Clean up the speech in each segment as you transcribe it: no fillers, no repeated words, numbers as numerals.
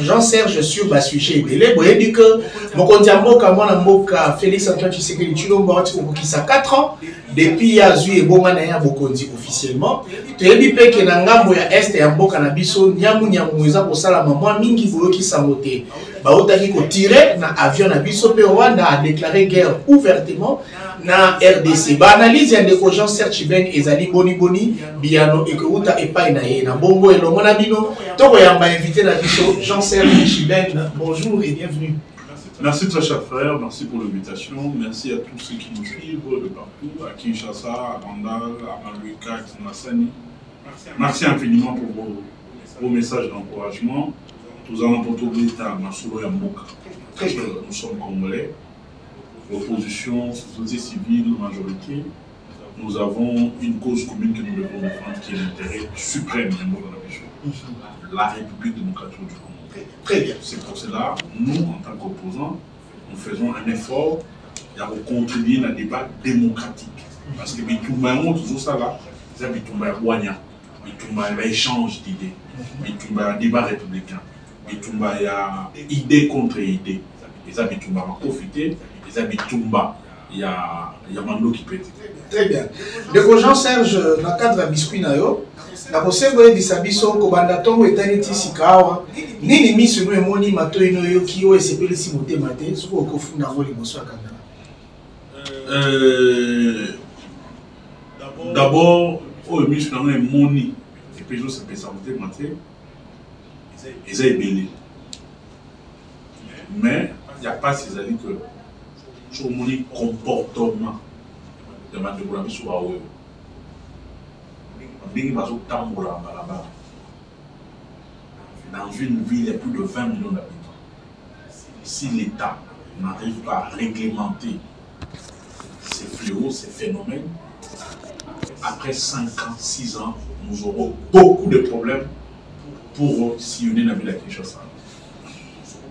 Jean-Serge sur le sujet. Vous avez dit que mon Félix Antoine Tshisekedi Tshilombo a 4 ans depuis Yazu et Bonganaya Bokondi officiellement. Tu as dit que Nangambo ya Est et Ambo Kanabiso, Nyamu Nyamuza pour ça la maman Mingi Boloki Samote. Baotaki ko tirer na avion na biso pe Rwanda a déclaré guerre ouvertement na RDC. Ba analyse ya ndeko Jean-Serge Chibeng ezali boni boni biano et que uta epai na ye na bongo elongo na bino toko yamba invité na biso Jean-Serge Chibeng. Bonjour et bienvenue. Merci très cher frère, merci pour l'invitation, merci à tous ceux qui nous suivent de partout, à Kinshasa, à Rwanda, à Maluka, à Kinasani. Merci infiniment pour vos messages d'encouragement. Nous allons pour tout l'État, Masolo Yamboka. Nous sommes Congolais, l'opposition, société civile, majorité. Nous avons une cause commune que nous devons défendre qui est l'intérêt suprême de la République démocratique du Congo. Très bien. C'est pour cela, nous, en tant qu'opposants, nous faisons un effort pour contribuer à un débat démocratique. Parce que Bitumba, toujours ça là, c'est Bitumba Wanya, Bitumba échange d'idées, Bitumba débat républicain, Bitumba il y a idée contre idée. Et ça Bitumba va profiter, et ça Bitumba il y a Mando qui pète. Très bien. De Jean-Serge, dans le cadre de Biscuit Nayo, na posebo bisabiso ko banda tongo etani tisikawa nini miso no emoni mato ino yo kiyo esepeli si motema te soko okofuna ngo liboso akanga. D'abord o miso na emoni et puis se pesa motema te eza ebele mais il y a pas ces amis que sur mon comportement de ma découverte sur la web. Dans une ville, il y a plus de 20 millions d'habitants. Si l'État n'arrive pas à réglementer ces fléaux, ces phénomènes, après 5 ans, 6 ans, nous aurons beaucoup de problèmes pour sillonner la ville à Kinshasa.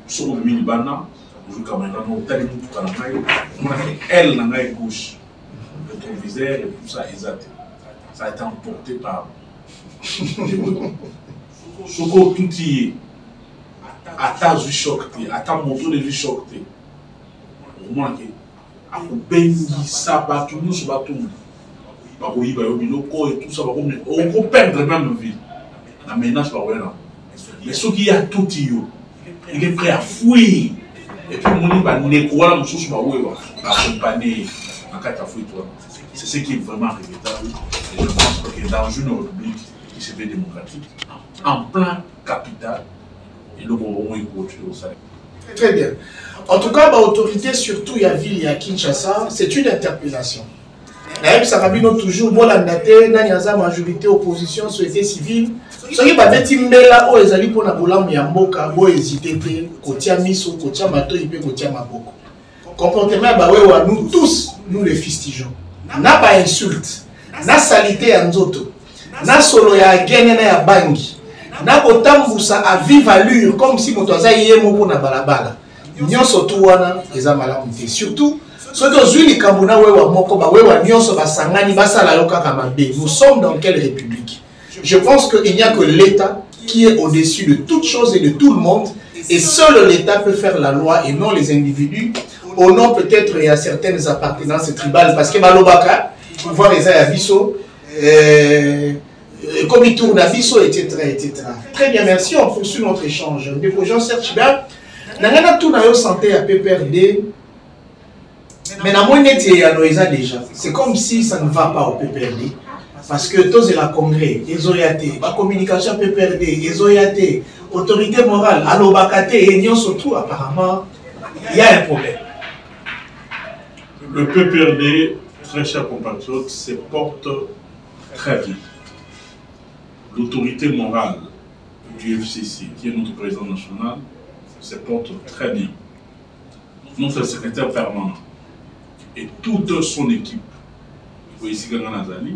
Sur le Milibana, nous avons elle n'a pas gauche, le téléviseur et tout ça, ça a été emporté par Soko Touti, Ata Zuchokte, Ata Moto de Zuchokte. Au moins, à Bengi, Saba, tout nous, Sabatou, Baroui, Bayobiloko et tout ça, on peut perdre même la ville. La menace, mais ce qui a tout, il est prêt à fuir. Et puis, on va négocier la chose, accompagner la catastrophe. C'est ce qui est vraiment regrettable. Et je pense que dans une république qui se fait démocratique, en plein capital, et le moment où il faut au salaire. Très bien. En tout cas, l'autorité, surtout il y a ville, il y a Kinshasa, c'est une interpellation. Naïm Sarabino toujours, bon la date, Nanyaza majorité, opposition, société civile. Ce qui va être mbela, les alliés pour la boulamme yamboka, bo hésiter, kotia miso, kotia mato, ipe kotia maboko. Comportement, bah nous tous, nous les fustigeons. Na ba insulte, na salité ya nzoto, na solo ya gene na ya bangi, na kotambusa à vive allure comme si moto aza yemo po na balabala. Nyonso tu wana eza malamu te. Surtout ceux qui ont eu Kambuna wewa moko ba wewa nyonso basangani basala yo kaka mabe. Nous sommes dans quelle république? Je pense qu'il n'y a que l'État qui est au-dessus de toutes choses et de tout le monde. Et seul l'État peut faire la loi et non les individus. Au nom peut-être il y a certaines appartenances tribales parce que Malobaka, pouvoir les Ayabiso, comme il tourne à Bisso, etc. Très bien, merci. On poursuit notre échange. De Jean-Serge Chibeng, Nangana tout na yo santé à PPRD. Mais na moi net ya déjà. C'est comme si ça ne va pas au PPRD. Parce que tous la congrès, les la communication PPRD, les autorité morale, Alobakate et Nyon surtout apparemment, il y a un problème. Le PPRD, très cher compatriote, se porte très bien. L'autorité morale du FCC, qui est notre président national, se porte très bien. Notre secrétaire permanent et toute son équipe, ici Nazali,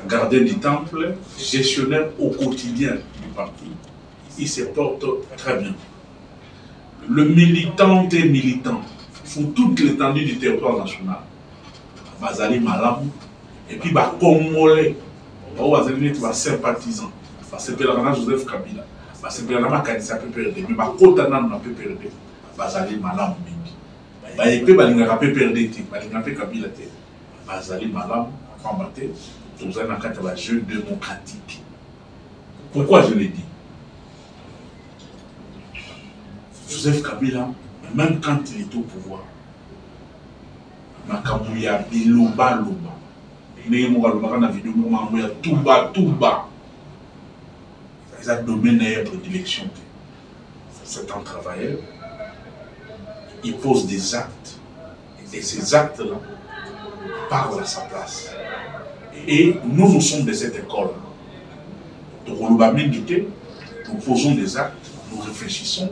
gardien du temple, gestionnaire au quotidien du parti, il se porte très bien. Le militant et militant, sur toute l'étendue du territoire national, Bazali Malam, et puis Congolais, Bazali sympathisant, parce que Joseph Kabila, parce que la makanisa peut perdre, mais ma côte n'a peut perdre, bazali malam mingi. Bah et puis balinga peut perdre, balinga peut kabila te, bazali malam, pambate, nous avons un jeu démocratique. Pourquoi je l'ai dit? Joseph Kabila, même quand il est au pouvoir, Makamouya biloba loba, Touba. Ils ont dominé la prédilection. C'est un travailleur. Il pose des actes. Et ces actes-là parlent à sa place. Et nous sommes de cette école. Donc, nous posons des actes, nous réfléchissons.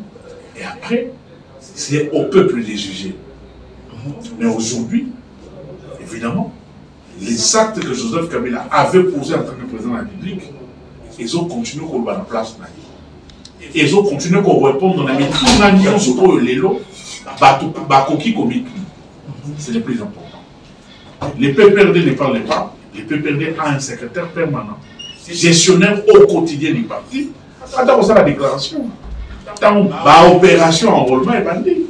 Et après, c'est au peuple de juger. Mais aujourd'hui, évidemment, les actes que Joseph Kabila avait posés en tant que président de la République, ils ont continué à avoir la place. Ils ont continué à répondre dans la métropole sur le Lélo, Bakoki Komiki. C'est le plus important. Les PPRD ne parlent pas. Les PPRD a un secrétaire permanent, gestionnaire au quotidien du parti. Attends, ça la déclaration. Dans l'opération enrôlement et bandit,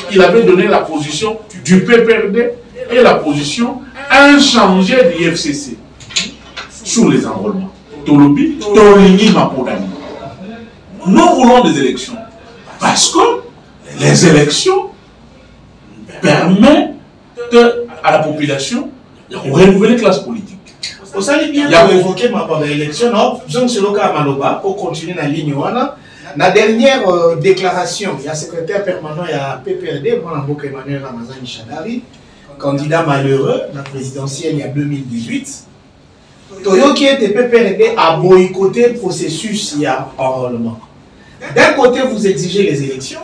il avait donné la position du PPRD et la position inchangée du FCC sur les enrôlements. Tolobi, Tolini Mapodani. Nous voulons des élections parce que les élections permettent à la population de renouveler la classe politique. Vous allez bien évoquer ma élection, je suis à Maloba pour continuer la ligne. La dernière déclaration, il y a secrétaire permanent, il y a PPRD, Emmanuel Ramazani Chadari, candidat malheureux, la présidentielle il y a 2018. Toyo qui était PPRD a boycotté le processus il y a enrôlement. D'un côté, vous exigez les élections,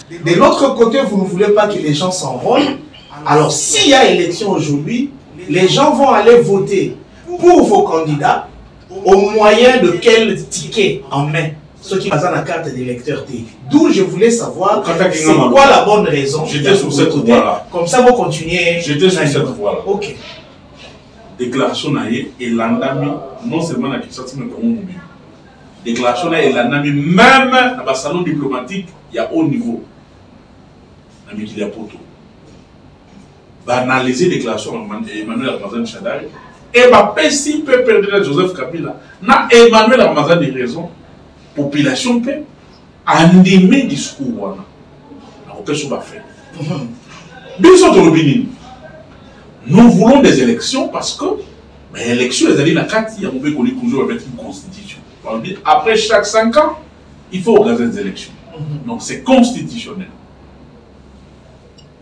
de l'autre côté, vous ne voulez pas que les gens s'enrôlent. Alors, s'il y a élection aujourd'hui, les gens vont aller voter pour vos candidats au moyen de quel ticket en main? Ceux qui passent la carte d'électeur T. D'où je voulais savoir c'est quoi la bonne raison. J'étais sur cette voie-là. Comme ça, vous continuez. J'étais sur cette voie-là. Ok. Déclaration naïe et l'andami, non seulement la question, mais comment déclaration naïe et l'andami, même dans le salon diplomatique, il y a haut niveau. Il y a poto. Va analyser déclaration Emmanuel Ramazani Chadari et va si peut perdre Joseph Kabila. Na Emmanuel Ramazani des raisons. Population peut animer le discours. Nous voulons des élections parce que les élections, les années, il y a une constitution. Après chaque 5 ans, il faut organiser des élections. Donc c'est constitutionnel.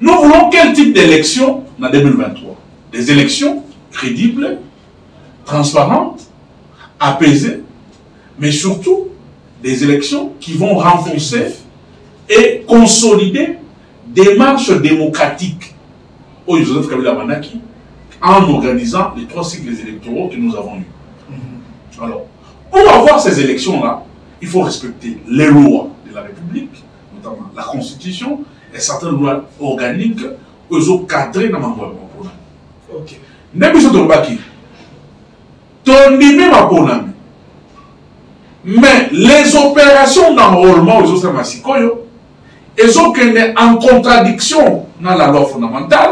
Nous voulons quel type d'élection en 2023? Des élections crédibles, transparentes, apaisées, mais surtout des élections qui vont renforcer et consolider des marches démocratiques au Joseph Kabila Manaki en organisant les 3 cycles électoraux que nous avons eus. Alors, pour avoir ces élections-là, il faut respecter les lois de la République, notamment la Constitution et certaines lois organiques que ont cadrées dans ma loi. Ok. Mais les opérations d'enrôlement aux autres massikoyo, elles ont en contradiction dans la loi fondamentale,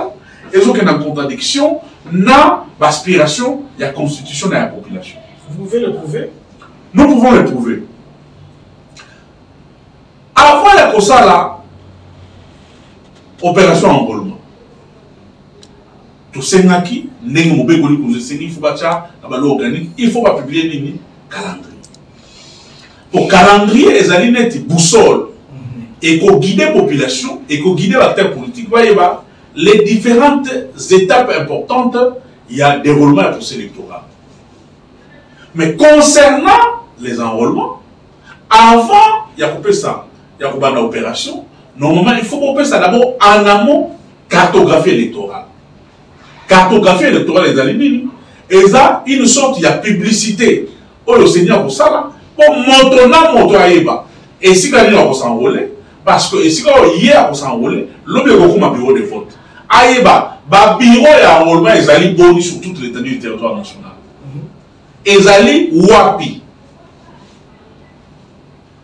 elles ont en contradiction dans l'aspiration de la constitution de la population. Vous pouvez le prouver? Nous pouvons le prouver. Avant la COSA, opération enrôlement. Tout ce qui il faut pas publier le calendrier. Au calendrier, les alinéaires boussole et qu'on guide la population et qu'on guide l'acteur politique. Les différentes étapes importantes, il y a déroulement et procès électoral. Mais concernant les enrôlements, avant, il y a coupé ça, il y a coupé l'opération. Normalement, il faut couper ça d'abord en amont, cartographie électorale. Cartographie électorale, les alinéaires, et ça, une sorte, il y a publicité. Oh, le Seigneur, pour ça, là. Pour montrer moto aïba et si quelqu'un va s'enrôler parce que si quelqu'un va s'enrôler l'objet beaucoup ma bureau de vote aïba ba bureau et enrôlement ils allaient boni sur toute l'étendue du territoire national ils allaient wapi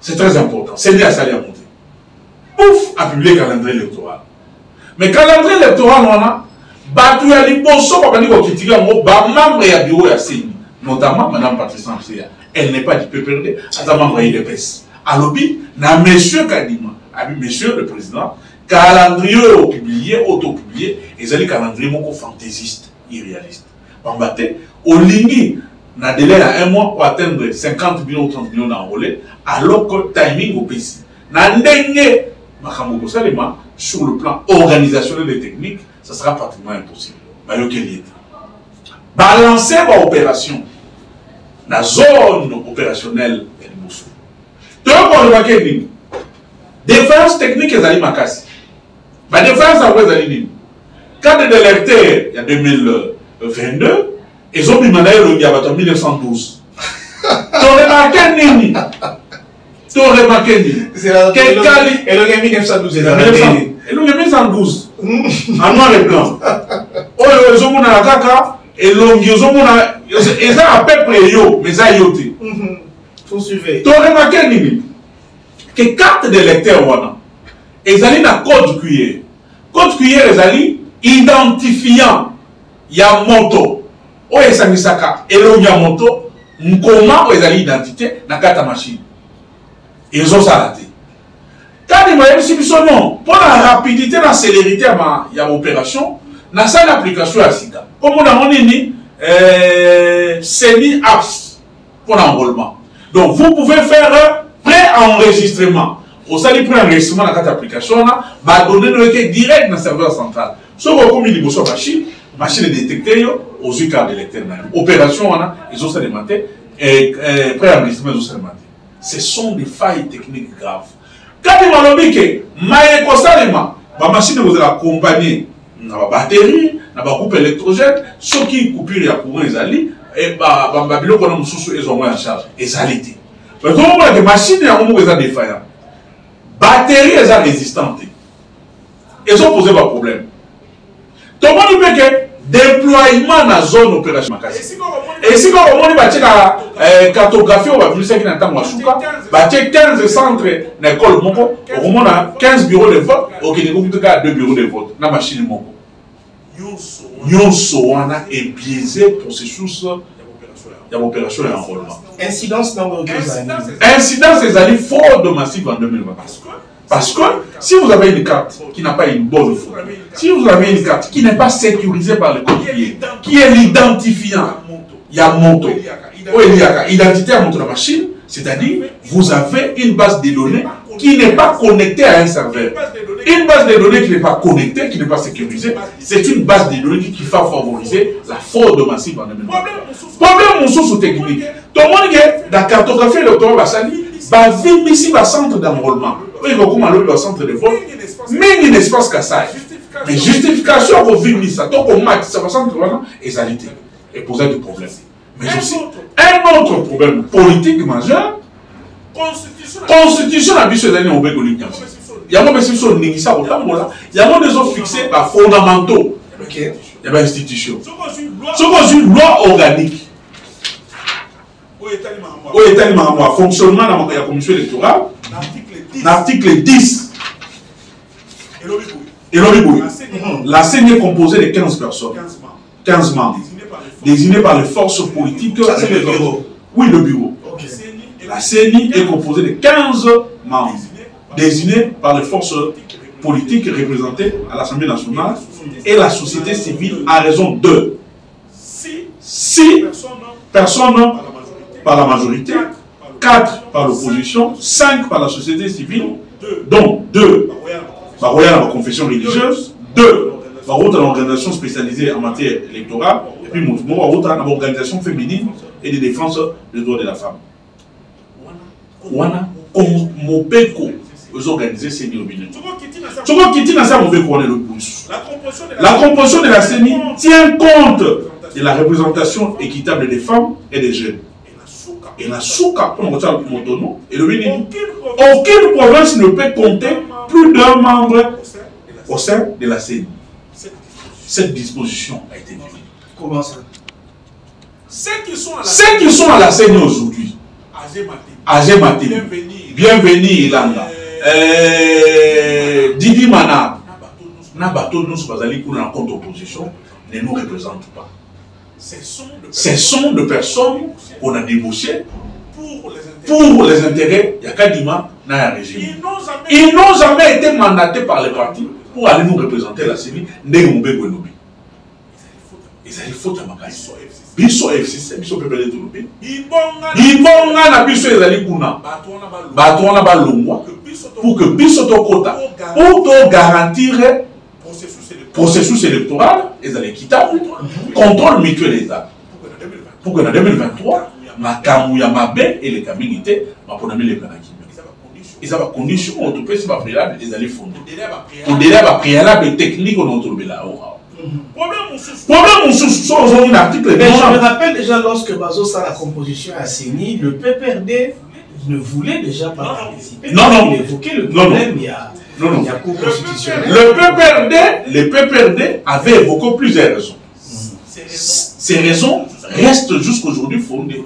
C'est très important. C'est lié à ça, à monter. Pouf, a publié le calendrier électoral. Mais le calendrier électoral, on a battu à l'impossible pour qu'on critique un mot, membre et bureau à CENI, notamment Mme Patricia Amsia. Elle n'est pas du PPRD, elle est membre de l'EPS. À l'objet, na monsieur Kadima, monsieur le président, calendrier publié, auto-publié, et c'est le calendrier fantaisiste, irréaliste. Bambaté, au ligne, na délai à 1 mois pour atteindre 50 millions ou 30 millions d'enrôlés, alors que le timing au PC. Na ndenge, sur le plan organisationnel et technique, ça sera pratiquement impossible. Balancer l'opération, la zone opérationnelle et le Moussou. Défense technique et Zali Makassi. La défense à Zali. Quand de l'électeur, il y a 2022, ils ont mis le Yabato en 1912. Tu as remarqué Nini? Tu as remarqué Nini? Et le 1912, et le 1912, en noir et blanc. Oh, ils ont mis la caca, et ils ont mis la. Ils ont à peu près yo, mais ça yoté. Faut suivre. Tu as remarqué Nini? Que carte de lecteur, ils ont un code cuillère. Code cuillère, ils ont identifiant Yamoto. Oh, ils ont mis ça carte. Et le Yamoto, comment ils ont l'identité dans la carte machine. Ils ont ça raté. Quand ils m'ont dit son nom, pour la rapidité, la célérité de l'opération, dans cette application à SIGA. Comme on a dit, CENI Apps pour l'enrôlement. Donc vous pouvez faire un pré-enregistrement. Au sein du pré-enregistrement dans cette application, va donner le requête direct dans le serveur central. Ce que vous avez dit, machine est détectée aux yeux de l'électeur. Opération, ils ont ça démonté, et pré-enregistrement, ils ont ça démonté. Ce sont des failles techniques graves. Quand ils m'ont dit que la machine vous accompagner dans la batterie, dans la coupe électrogène, ceux qui coupent les courants, ils allaient, et ils ont en charge. Ils allaient. Mais quand on voit que les machines sont défaillantes, les batteries sont résistantes. Ils ont posé un problème. Tout le monde dit que déploiement dans la zone opérationnelle. Et si on a la cartographie, on va voir qu'il y a 15 centres dans l'école, on a 15 bureaux de vote, on a 2 bureaux de vote dans la machine. Nous est biaisé processus de l'opération et enrôlement. Incidence dans vos Incidence des alliés fraude massive en 2020. Parce que si vous avez une carte qui n'a pas une bonne photo, si vous avez une carte qui n'est pas sécurisée par le code qui est l'identifiant, il y a Monto, identité à Monto de la machine, c'est-à-dire vous avez une base de données qui n'est pas connectée à un serveur. Une base de données qui n'est pas connectée, qui n'est pas sécurisée, c'est une base de données qui va favoriser la fraude massive en 2020. Problème sous technique. Tout le monde est dans la cartographie électorale, va vivre ici le centre d'enrôlement. Oui, il va le centre de vote. Mais il n'y a espace qu'à ça. Mais justification pour vivre ici, tant qu'on match, ça va centre d'enrôlement, et ça et poser des problèmes. Mais aussi, un autre problème politique majeur, constitution a vu ce dernier au Bégolim. Il y a des institutions il y a des autres fixées par fondamentaux. Il y a des institutions. Ce une loi organique. Où est le fonctionnement de la commission électorale? L'article 10. Et la CENI est composée de 15 personnes. 15 membres. Désignés par les forces politiques. Ça, c'est le bureau. Oui, le bureau. La CENI est composée de 15 membres. Désignés par les forces politiques représentées à l'Assemblée nationale et la société civile à raison de 6 personnes par la majorité, 4 par l'opposition, 5 par la société civile, dont 2 par la confession religieuse, 2 par l'organisation spécialisée en matière électorale, et puis l'organisation féminine et de défense des droits de la femme. Mopeko, vous organisez CENI au Bénin. La composition de la CENI tient compte de la représentation équitable des femmes et des jeunes. Et la souka, et le Bénin, aucune province ne peut compter plus d'un membre au sein de la CENI. Cette disposition a été violée. Comment ça? Ceux qui sont à la CENI aujourd'hui, âgés matés, bienvenue Ilanga. Didi Mana. Na bateau nous bazali pour la contre-opposition ne nous représentent pas. Ce sont de personnes qu'on a débauchées pour les intérêts Yakadima dans la régime. Ils n'ont jamais été mandatés par les partis pour aller nous représenter la CENI. Ils faut à Makai. Biso FCC, biso peuple de tout le pays. Ibonga na biso ezali kuna. Batona ba longwa pour que biso to kota pour to garantir processus électoral ezali équitable, contrôle mutuel des actes. Pour que en 2023 makamu ya mabe et les communautés maponami les kanaki. Ils ont condition auto pesi ba préalable ezali fondé. Pour délai ba préalable technique on autour de là. Problème sur un article. Mais je me rappelle déjà lorsque Bazo sa la composition à CENI, le PPRD ne voulait déjà pas participer. Non, non. Il évoquait le problème, il y a cours constitutionnel. Le PPRD avait évoqué plusieurs raisons. Ces raisons restent jusqu'aujourd'hui fondées.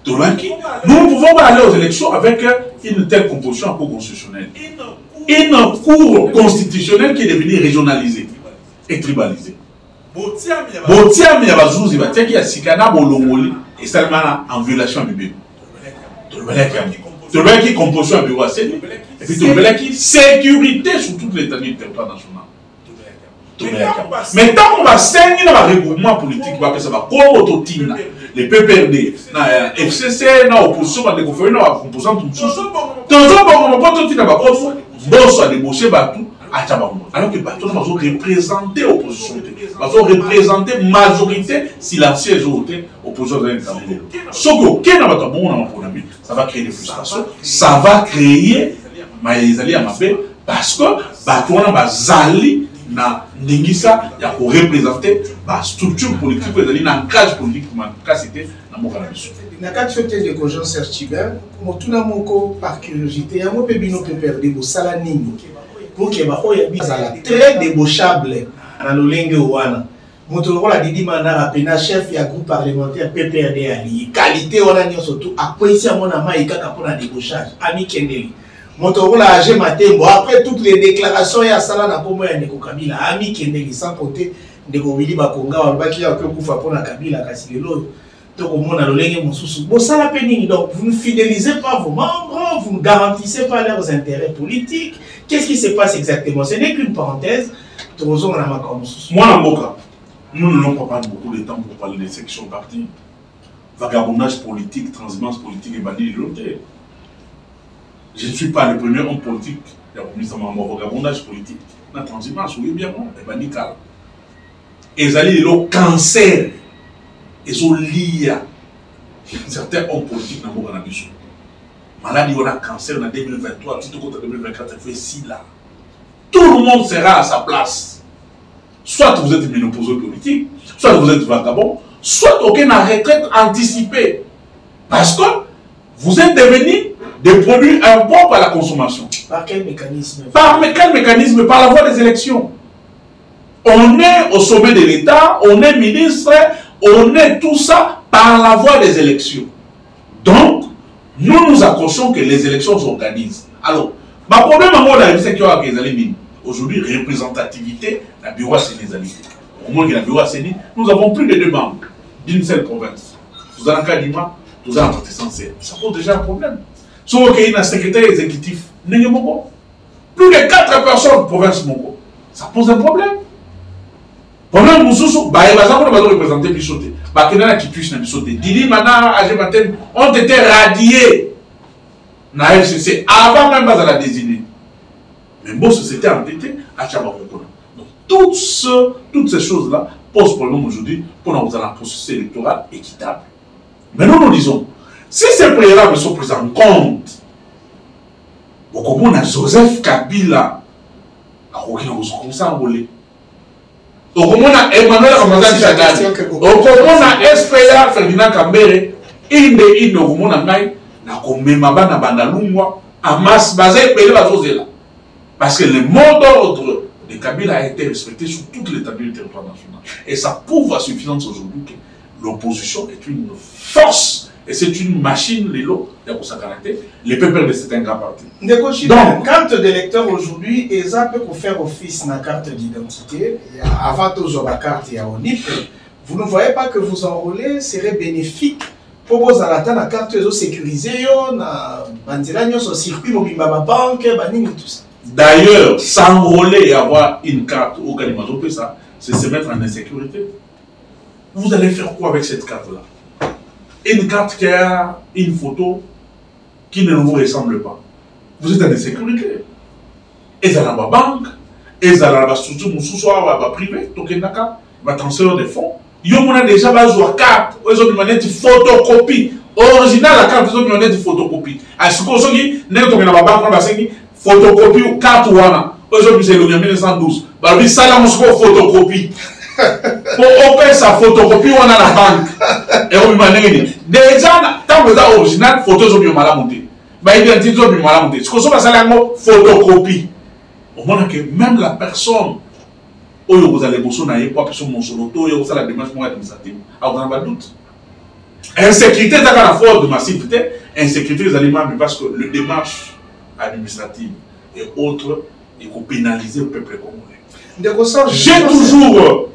Nous pouvons aller aux élections avec une telle composition en cours constitutionnel. Une cour constitutionnelle qui est devenue régionalisée et tribalisé. Botiam ya bazuzi batiaki ya sikana bolongoli et salimana en violation de bébé. Tolobelaki composition ya bureau à CENI et puis tolobelaki sécurité sur toute l'état du territoire national. Mais tant qu'on va saigner dans le regroupement politique, on va faire ça, les PPRD, na FCC, na opposition, na déconféré, na composant tout ça. Toujours bon, on va pas tout dire, boss a débauché Batou. Alors que Batou va représenter l'opposition, va représenter la majorité silencieuse de l'opposition. Ça va créer des frustrations, ça va créer parce que Batou va zali na Ningisa ya ko représenter la structure politique, la case politique qui m'a cité dans mon canal. Na kati fete de kojon Sertibert, motuna moko par curiosité, ya mo pe bino pe perdre bo sala nini. Pour que ma oya bizala très débauchable dans le lingue wana. Motolo la Didi Mana apena chef ya groupe parlementaire PPRD ali. Qualité wana nyo surtout après ici mon ama ikaka pour la débauchage. Ami Kendeli. Motolo la age matembo après toutes les déclarations ya sala na pomo ya Ndeko Kabila. Ami Kendeli sans compter Ndeko Willy Bakonga walbaki ya kufa pour na Kabila kasi lelo. Donc au monde à l'olenge mosusu. Bon ça la peine donc vous ne fidélisez pas vos membres, vous ne garantissez pas leurs intérêts politiques. Qu'est-ce qui se passe exactement? Ce n'est qu'une parenthèse. Moi, nous n'avons pas beaucoup de temps pour parler des sections parties. Vagabondage politique, transhumance politique et bandit de l'autre. Je ne suis pas le premier homme politique. Il y a un vagabondage politique. La transhumance, oui, bien, et bandit calme. Et ils allaient le cancer. Ils ont lié certains hommes politiques dans le cannabis. Malade, il y a un cancer en 2023, tout au 2024, il fait 6 là. Tout le monde sera à sa place. Soit vous êtes ménopauseux politique, soit vous êtes vagabond, soit aucun retraite anticipée. Parce que vous êtes devenus des produits impropres à la consommation. Par quel mécanisme? Par quel mécanisme? Par la voie des élections. On est au sommet de l'État, on est ministre, on est tout ça par la voie des élections. Donc, nous nous accrochons que les élections s'organisent. Alors, le problème c'est que aujourd'hui, représentativité, la bureau à Séné, au moins la bureau à Séné, nous avons plus de 2 membres d'une seule province. Vous avez un cas d'Ima, vous avez un parti sincère. Ça pose déjà un problème. Sauf qu'il y a un secrétaire exécutif, plus de 4 personnes, province Mongo. Ça pose un problème. Problème, nous avons représenté Bissoté. Didi Mana, Agematen ont été radiés dans la FCC avant même de la désigner. Mais bon, c'était entêté à Tchabakokona. Donc, toutes ces choses-là posent problème aujourd'hui pour nous avoir un processus électoral équitable. Mais nous disons, si ces préalables sont pris en compte, on a Joseph Kabila, comme ça, on a Emmanuel Ramazan Chagani, on a SPA Ferdinand Kambere, inde on a ngai na komema bana bandalungwa amas basé pele bazozela parce que le mot d'ordre de Kabila a été respecté sur toute l'étendue du territoire national et ça prouve à suffisance aujourd'hui que l'opposition est une force Et c'est une machine, les lots, les pépères de certains grands partis. Donc, carte d'électeur aujourd'hui, ESA peut faire office dans la carte d'identité. Avant de la carte, il y a ONIP. Vous ne voyez pas que vous enrôler serait bénéfique pour vous attendre la carte sécurisée, sur circuit mobile, banque, tout ça. D'ailleurs, s'enrôler et avoir une carte au Kalimazo, c'est se mettre en insécurité. Vous allez faire quoi avec cette carte-là? Une carte qui a une photo qui ne vous ressemble pas. Vous êtes en insécurité. Et ça dans la banque, et ça dans la structure privée, va transférer des fonds. Ils ont déjà une carte, ils ont une photocopie. Original, la carte, ils ont une photocopie. À ce qu'on dit, nous avons une banque, photocopie ou carte wana. Aujourd'hui, c'est le 1912. Bah, ça, là, on se photocopie. Pour opérer sa photocopie, on a la banque. Et on m'a dit, déjà, tant que c'est original, photo, on m'a monté. Bah, identité, on m'a monté. Ce qu'on se passe là, photocopie. Au moment que même la personne, où vous allez bosser, n'a pas personne mon solo, vous avez la démarche administrative. Alors, vous n'avez pas de doute. Insécurité, c'est la faute de massivité. Insécurité, les aliments, parce que le démarche administrative et autres, il faut pénaliser le peuple congolais. J'ai toujours.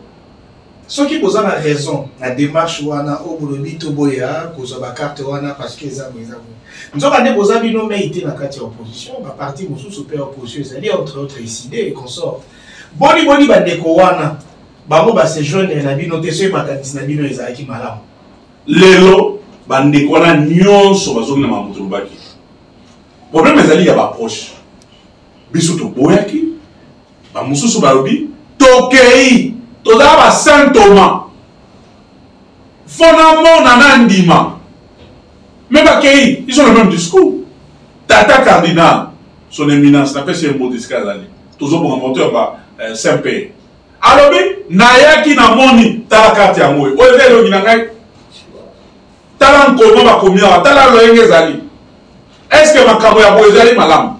Ceux qui posent la raison, la démarche wana au Bolobi Toboya, cause la carte wana parce que ça nous avons posé une nommalité dans la carte opposition, la partie musu super opposition, c'est-à-dire entre autres ici et consorts. Boni bandeko wana, bamo ba se jeune na bino te so makanisi na bino ezaki malamu. Lelo bandeko wana nyonso bazongi na mamutu baki. Problème ezali ya ba proche. Biso to boyaki, ba mususu balobi tokei. Todaba Saint Thomas. Fonamo nanandima. Mais bakei, ils ont le même discours. Tata cardinal, son éminence, n'a pas fait un mot d'escalade. Toujours pour un moteur Saint-Père. Alors, Nayaki na moni, tala carte ya moui. Oye, le ginangai. Tala nkono ba komia, tala loenge zali. Est-ce que ma kabo ya boy zali malam?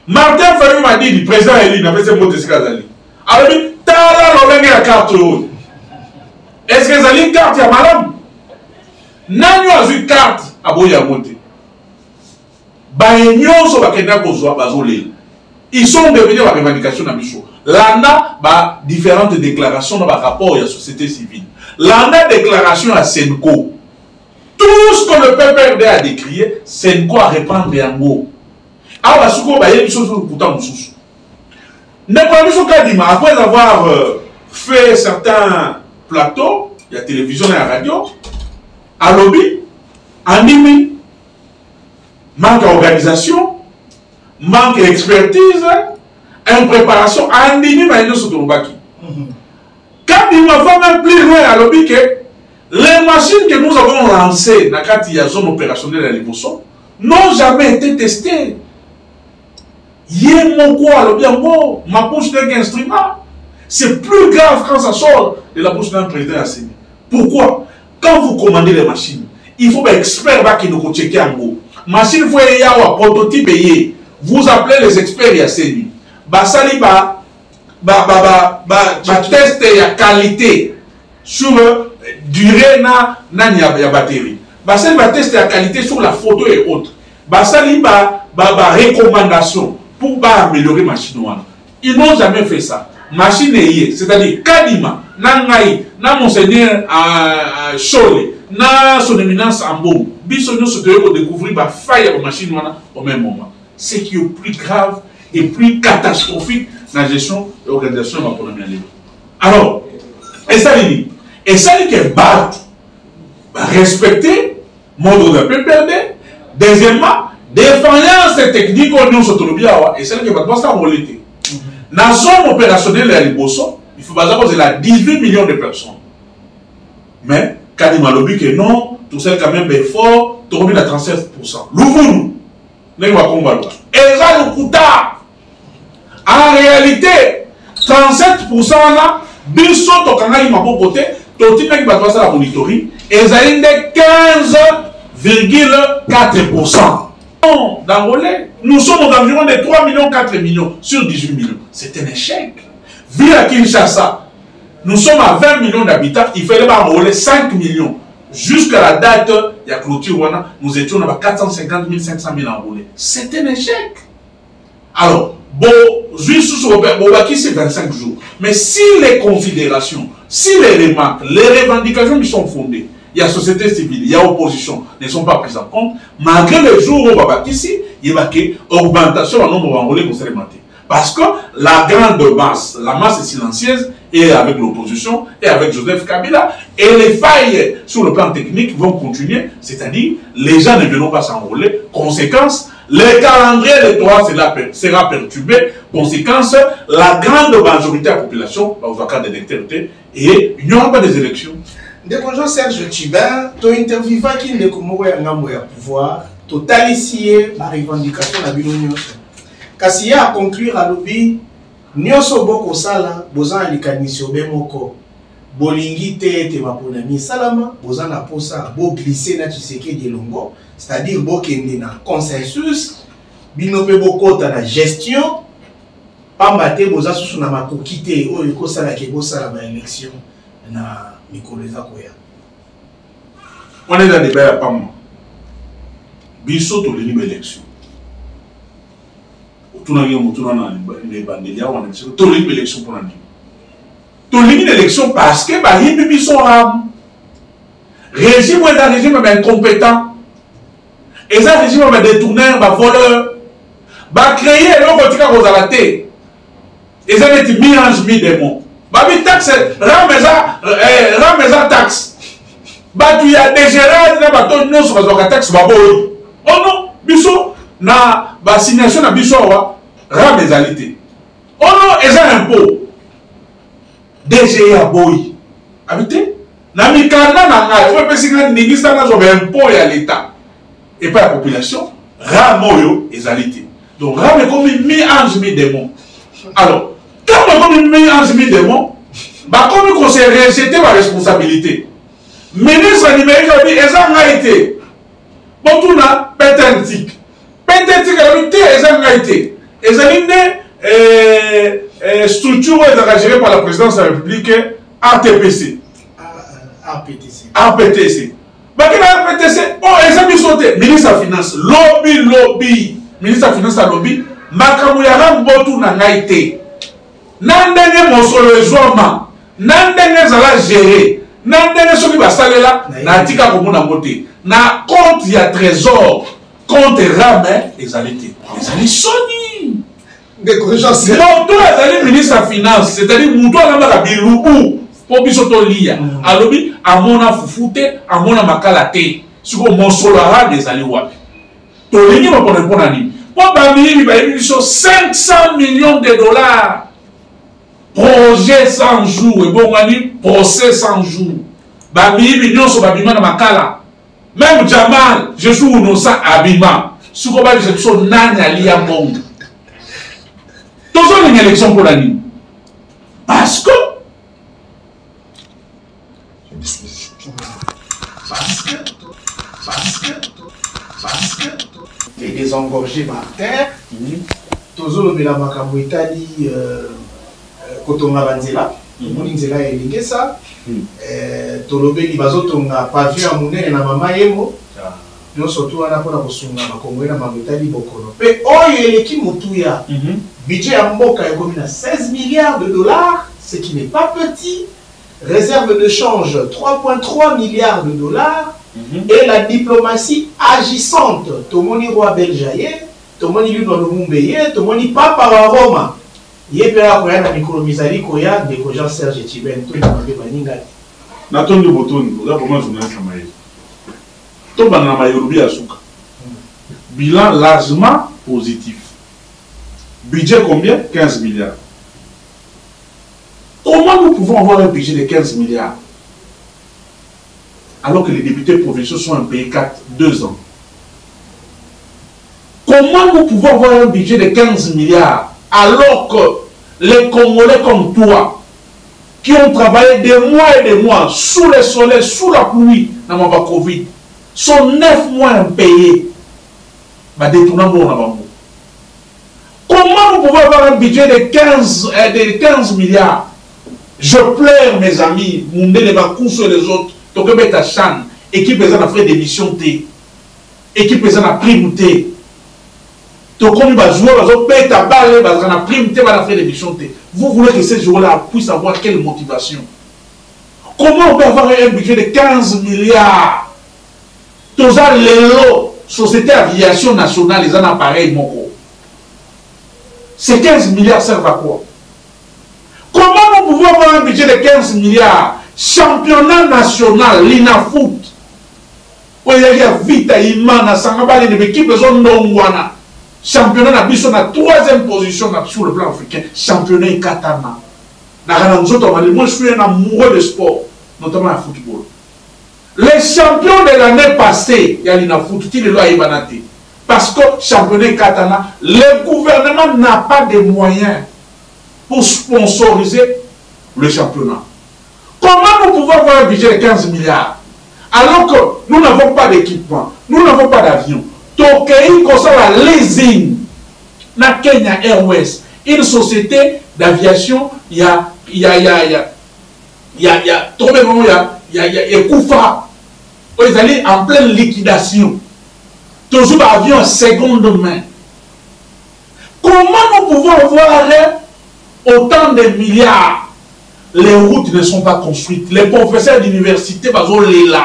Martin Fayou m'a dit, le président Eli n'a pas fait un mot d'escalade. Alors, la carte. Est-ce que vous avez une carte ya madame? Nanyo a une carte à Boya Monte. Ils sont devenus la revendication de Michou. L'ANA a différentes déclarations dans le rapport à la société civile. L'ANA déclaration à Senko. Tout ce que le PPRD a décrit, Senko a répandu en mot. Alors, il y a une chose pour nous. Après avoir fait certains plateaux, il y a télévision et la radio, à lobby, animé, manque d'organisation, manque d'expertise, impréparation, animé, mais nous sommes quand il m'a fait même plus loin à lobby que les machines que nous avons lancées dans la zone opérationnelle à l'Ibosso n'ont jamais été testées. Ma bouche n'est qu'un instrument. C'est plus grave quand ça sort de la bouche d'un président assigné. Pourquoi? Quand vous commandez les machines, il faut un expert qui nous checker en gros. Machine, il faut un prototype. Vous appelez les experts et assigné. Basali test et qualité sur durée na batterie. Basali test et qualité sur la photo et autres. Basali recommandation pour améliorer la machine. Ils n'ont jamais fait ça. Machine est, c'est-à-dire Kadima, Nangaï, na Monseigneur Chole, na son éminence Ambo, Bissonio se devait découvrir la faille de la machine au même moment. Ce qui est plus grave et plus catastrophique dans la gestion de l'organisation de l'économie libre. Alors, et ça dit que respecter le mode de PPRD. Deuxièmement, défaillance technique au niveau de et celle qui va pas s'envoler. Dans la zone opérationnelle à Liboso, il faut pas savoir qu'il 18 millions de personnes. Mais, quand il m'a dit que non, tout ça quand même est fort, tu reviens à 37%. L'ouvre-nous. Et ça, le coûta. En réalité, 37% là, biso to kanga il m'a pas côté, to tina qui va passer la monitoring, et ça a 15,4%. Dans Rolais, nous sommes environ de 3 millions, 4 millions sur 18 millions. C'est un échec. Vu à Kinshasa, nous sommes à 20 millions d'habitants, il fallait enrôler 5 millions. Jusqu'à la date, il y a clôture, nous étions à 450 000, 500 000 enrôlés. C'est un échec. Alors, bon, c'est 25 jours. Mais si les considérations, si les remarques, les revendications qui sont fondées, il y a société civile, il y a opposition, ne sont pas prises en compte, malgré les jours où il y a une augmentation en nombre d'enrôlés conservatés. Parce que la grande masse, la masse silencieuse, est avec l'opposition et avec Joseph Kabila. Et les failles sur le plan technique vont continuer, c'est-à-dire les gens ne viendront pas s'enrôler. Conséquence, le calendrier électoral sera perturbé. Conséquence, la grande majorité de la population va avoir cas d'électeurs et il n'y aura pas des élections. Ndeko Jean-Serge Tchibin, tu interviewé qui ne commence à pouvoir, total ici, la revendication de la Binounion. Kasi ya conclure à l'obi, nyoso boko sala, bozan alikanisi obemoko, bolingi te maponami salama, bozan na posa, bo glisser na Tshisekedi Longo, c'est-à-dire bo kende na consensus, binope boko ta na gestion, pambate boza susu na makokite, oyo ko sala ke bo sala ba élection na mikolo koya. On est dans le débat à Pamba. Biso to l'unique élection. Tout le monde les bandeliers ont élection. Tout le monde élection pour l'année. Tout le monde élection parce que bah il bibi son ram. Régime est un régime incompétent. Et ça régime va détourner, va voleur, va créer l'autre qui a rosalaté. Et ça va être mi-ange, mi-démon. Bah mi taxe, rameza taxe. Bah tu as des gérants, na bateau non sur la taxe, bah boy. Oh non, biso na vaccination na biso wa ramezalité. Oh non, et ça impôt. DGA boy. Habité? Na mikana na ngai, faut penser que n'existe pas impôt à l'État et pas la population. Ramoyo ezalité. Donc ram est comme mi-ange, mi-démon. Alors, quand on comme mi-ange, mi-démon, bah comme on s'est rejeté ma responsabilité. Ministre numérique a dit, et ça a été. Bon, tout là, pétentique. Pétentique a été, et ça a été. Et ça a été structure gérée par la présidence de la République, ATPC. APTC. APTC. Bah, qui a APTC? Oh, et ça a mis sauté. Ministre de la Finance, lobby. Ministre de la Finance, lobby. Makamouyara Mbotou n'a été. Nandenge Mosolo Zoma. Nandenge Zala géré. Nandenge Soki Basalela. Natika Komuna Moté. Na compte il y a trésor. Compte Ramé. Ezalité. Ezalité Sony. Ndeko Jean-Serge. Moto Ezali ministre de la Finance. C'est-à-dire Mouto Alamba Biloubou. Pour Bisoto Lia. Alobi, Amona Fufute, Amona Makalate. Suko Mosolo Arabe Ezali Wapi. Tolini va répondre à lui. Pour Bamili, il va y 500 millions de dollars. Projet 100 jours. Et bon, procès 100 jours. Bamili, il sur Babima na Makala. Même Jamal, je suis innocent Abima. Ce qu'on va dire, c'est que Nanya Lia Monde. Toujours une élection pour l'année. Parce que. Et désengorgé par terre. Toujours le Makambo Italie, Kotonga Banzela. Moninzela et Lingesa. Tolobe Libazotonga, Pavia Mouné et Namama Yemo. Nous surtout à la fois pour son Makambo et Namama Italie Bokoro. Mais oh, il est qui Moutouya. Budget à Mboka est comme 16 milliards de dollars, ce qui n'est pas petit. Réserve de change 3,3 milliards de dollars. Et la diplomatie agissante. Tomoni roi Beljaye, Tomoni Luno Lumbeye, Tomoni Papa wa Roma. Yepera koya na mikolo mizali koya de Jean-Serge Tchibin to na mabe baninga. Na tondo botondo, là comment journaliste amaye. To bana mayorubi asuka. Bilan largement positif. Budget combien? 15 milliards. Comment nous pouvons avoir un budget de 15 milliards alors que les députés provinciaux sont un pays 2 ans? Comment nous pouvons avoir un budget de 15 milliards alors que les Congolais comme toi, qui ont travaillé des mois et des mois sous le soleil, sous la pluie, dans ma Covid, sont 9 mois impayés? Comment nous pouvons avoir un budget de 15 milliards? Je pleure, mes amis, Moundé les Bakous et les autres. équipe est en frais d'émission T. Équipe est en prime T. Donc, comme il va jouer, il va payer ta balle, il va en prime T, il va faire d'émission T. Vous voulez que ces joueurs-là puissent avoir quelle motivation? Comment on peut avoir un budget de 15 milliards? Tous les lots, Société Aviation Nationale, ils ont un appareil Moko. Ces 15 milliards servent à quoi? Comment nous pouvons avoir un budget de 15 milliards? Championnat national, l'INAFOOT. Il y a vite à Imana, Sangabali, les équipes sont non-wana. Championnat na biso na 3e position sur le plan africain. Championnat Katana. Moi, je suis un amoureux de sport, notamment le football. Les champions de l'année passée, il y a l'INAFOOT, qui est là Ibanate. Parce que championnat Katana, le gouvernement n'a pas de moyens pour sponsoriser le championnat. Comment nous pouvons avoir un budget de 15 milliards alors que nous n'avons pas d'équipement, nous n'avons pas d'avion? Tokei concerne la leasing na Kenya Airways, une société d'aviation, il y a Kufa, ils allaient en pleine liquidation. Toujours avion en seconde main. Comment nous pouvons avoir autant de milliards? Les routes ne sont pas construites. Les professeurs d'université, les là.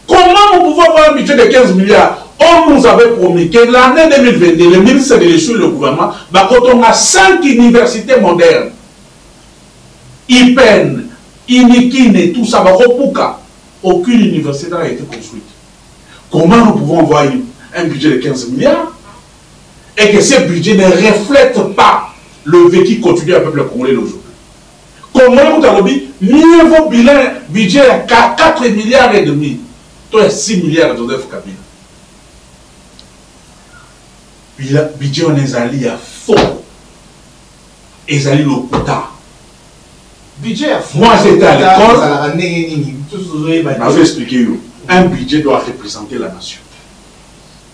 Comment nous pouvons avoir un budget de 15 milliards? On nous avait promis que l'année 2022, le ministre de l'Éducation et le gouvernement, quand on a 5 universités modernes, IPEN, Inikine, tout ça, aucune université n'a été construite. Comment nous pouvons avoir un budget de 15 milliards et que ce budget ne reflète pas le vécu quotidien du peuple congolais d'aujourd'hui? Comment vous avez dit, mieux vaut bilan budget à 4 milliards et demi, toi 6 milliards de Joseph Kabila. Budget on est allé à faux. Et allé au quota. Budget à faux. Moi j'étais à l'école. Je vais expliquer. Un budget doit représenter la nation.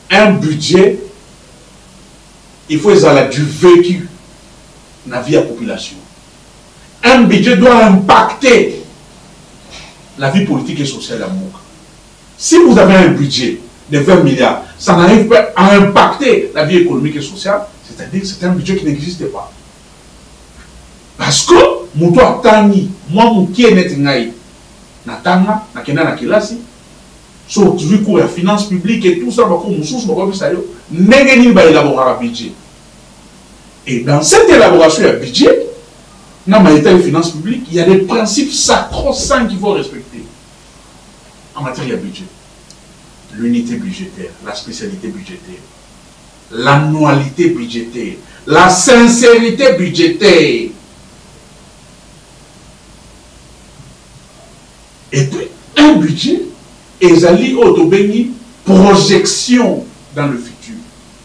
Un budget, il faut avoir du vécu dans la vie de la population. Un budget doit impacter la vie politique et sociale de Mouka. Si vous avez un budget de 20 milliards, ça n'arrive pas à impacter la vie économique et sociale, c'est-à-dire que c'est un budget qui n'existe pas. Parce que, moi, qui est net, natanga, nakenda na kilasi, sur toujours cours à finances publiques et tout ça, budget. Et dans cette élaboration de budget, dans les finances publiques, il y a des principes sacro-saints qu'il faut respecter en matière de budget. L'unité budgétaire, la spécialité budgétaire, l'annualité budgétaire, la sincérité budgétaire. Et puis, un budget est allé au Tobeni projection dans le futur.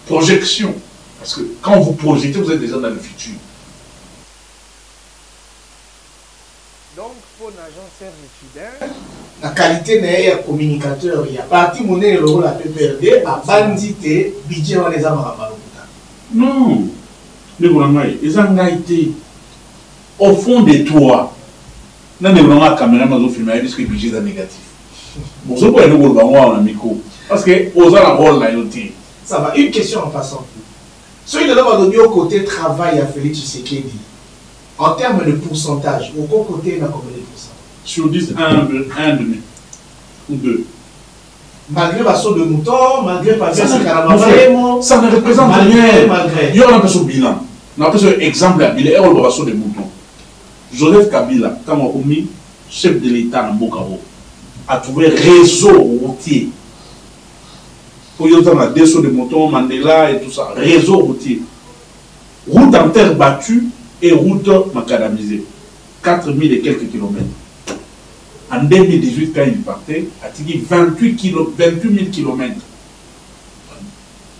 Projection. Parce que quand vous projetez, vous êtes déjà dans le futur. Donc, pour l'agent servitudaire, la qualité n'est pas communicateur. Il y a parti monnaie le rôle à PPRD, à bandité, budget on les a marabalokuta. Non. Les angaïtés, au fond de toi, non, mais vraiment, la caméra m'a filmé, elle dit que le budget est négatif. Bon, c'est pour nous voir un micro. Parce que, aux a la rôle là, ça va, une question en passant. Celui de là va donner au côté travail à Félix Tshisekedi. En termes de pourcentage, au côté, il y a combien de pourcents? Sur 10, 1 demi. Ou 2. Malgré la saut de mouton, malgré pas ça ne représente rien. Il y a un peu son bilan. On a un exemple à bilan, et on va saut de mouton. Joseph Kabila, quand on a mis chef de l'État dans Bokaro, a trouvé réseau routier. Pour y avoir des sauts de moutons, Mandela et tout ça, réseau routier. Route en terre battue et route macadamisée. 4000 et quelques kilomètres. En 2018, quand il partait, a dit 28 000 kilomètres.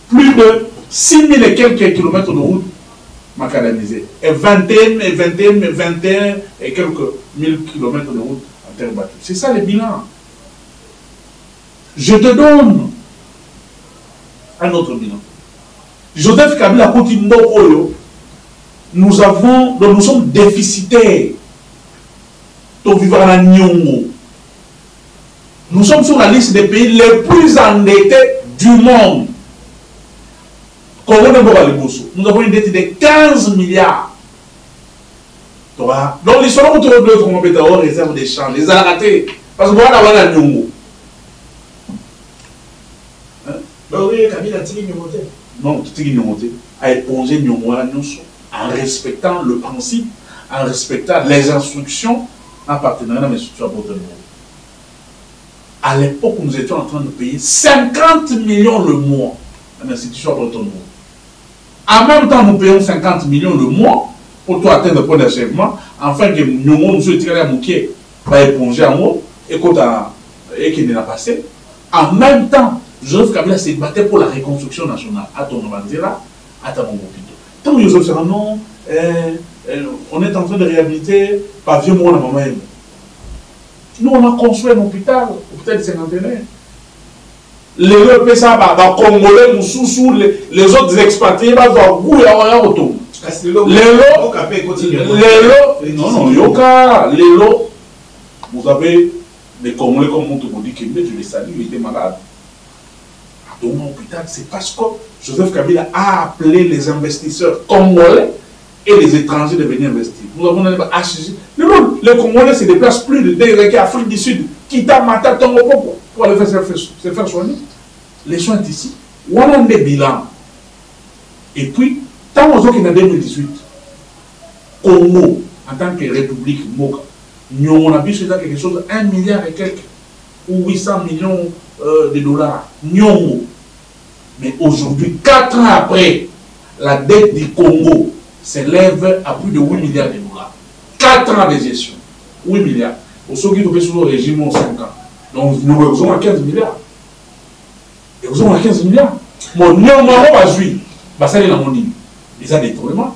Plus de 6 000 et quelques kilomètres de route macadamisée. Et 21 et quelques mille kilomètres de route en terre battue. C'est ça le bilan. Je te donne un autre bilan. Joseph Kabila continue nous sommes déficitaires. Nous vivons à Nyongo. Nous sommes sur la liste des pays les plus endettés du monde. Nous avons une dette de 15 milliards. Donc l'histoire où tu as réserve des champs, les a ratés. Parce que voilà, voilà, nous. Oui, Kabila Tiki Nyomote. Non, Tiki Nyomote a épongé Nyomola en respectant le principe, en respectant les instructions, en partenariat avec les structures à à l'époque, nous étions en train de payer 50 millions le mois à l'institution à en même temps, nous payons 50 millions le mois pour toi atteindre le point d'achèvement, afin que nous nous tiré à Mouké, va éponger en haut, et qu'il n'a passé. En même temps, Joseph Kabila s'est battu pour la reconstruction nationale. À ton Mandela, à ta Mongopito. Tant que Joseph Kabila, non, on est en train de réhabiliter pavillon moi la maman. Nous, on a construit un hôpital de cinquantenaire. Les Congolais, les autres expatriés, ils vont goût et avoir un retour. Non, Yoka, Lélo, vous avez des Congolais comme Montoubodi Kembe, je les salue, il était malade. Donc, l'hôpital, c'est parce que Joseph Kabila a appelé les investisseurs congolais et les étrangers de venir investir. Nous avons HG. Les Congolais se déplacent plus de Afrique du Sud, Kita, Mata, Tongo, pour aller se faire soigner. Les soins ici. On a des bilans. Et puis, tant qu'on est en 2018, Congo, en tant que République Moka, nous avons vu quelque chose, 1 milliard et quelques, ou 800 millions de dollars. Mais aujourd'hui, 4 ans après, la dette du Congo s'élève à plus de 8 milliards de dollars. 4 ans de gestion. 8 milliards. Pour ceux qui sont sur le régime en 5 ans. Donc nous avons à 15 milliards. Et nous avons à 15 milliards. Mon néanmoins, on va jouer. Ça, c'est la monnaie. Ils ont des détournements.